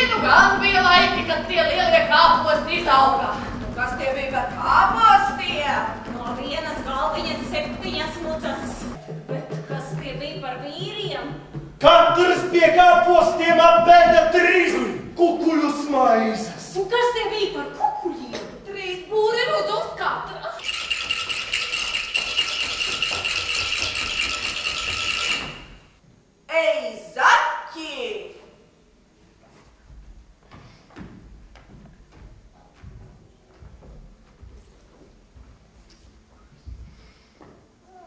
Nu gan bija laiki, kad tie lielie kāposti izauga. Nu, kas tie bija par kāpostie? No vienas galviņas 7 mucas. Bet kas tie bija par vīriem? Katrs pie kāpostiem apēda 3 kukuļu smaizes. Un kas tie bija par kukuļiem? 3 būri rudz uz katra. Ei, zaķi!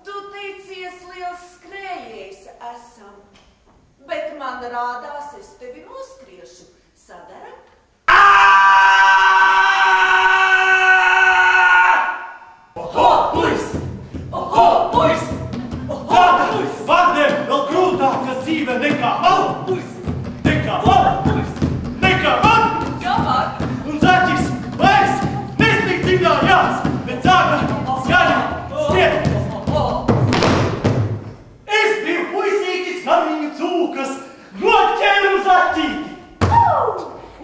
Tu teicies liels skrējējs esam, bet man rādās, es tevi noskriešu. Sadara? Oho, puis! Oho, puis! Tāda Vagner vēl grūtāka dzīve nekā man! Nekā man! Nekā man! Jā, var! Un zaķis vairs nesmigdzinājās, bet sāka skaļi skriet. Es biju puisītis kamiņu cūkas, noķēru zaķīti.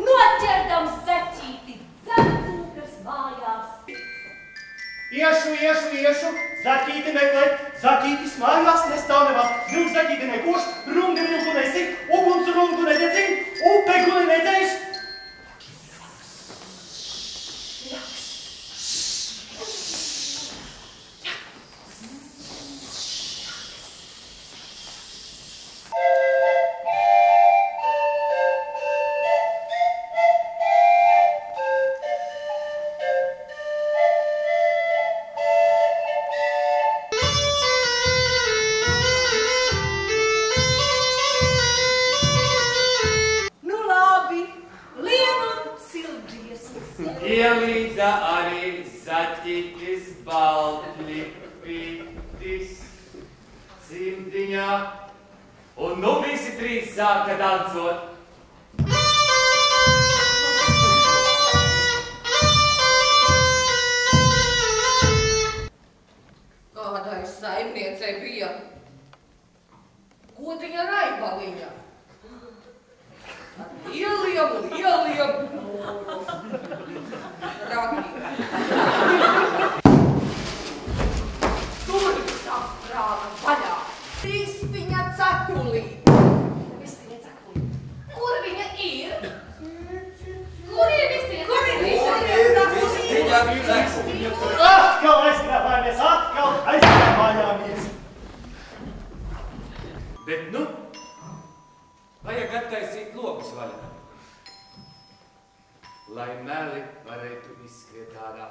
Noķerdam zaķīti, cūkas mājās. Iešu, zaķīti meklēt, zaķītis mājās nestāv nemaz. Vilks zaķīti nekoš, rungi vilku nesit, uguns rungu nededzin, upe guli nedzēš. Ielīda arī zaķītis baltlipitis cimdiņā, un nu visi 3 sāka dancot. Kādai saimniecei bija godiņa raibaliņa. Ar lieliem ragiem. Durvis apstrāna vaļā. Vistiņa cepulī. Kur viņa ir? Kur ir vistiņa? Atkal aizkrāpājāmies. Bet nu, vajag attaisīt logus vaļā, lai meli varētu izskriet ārā.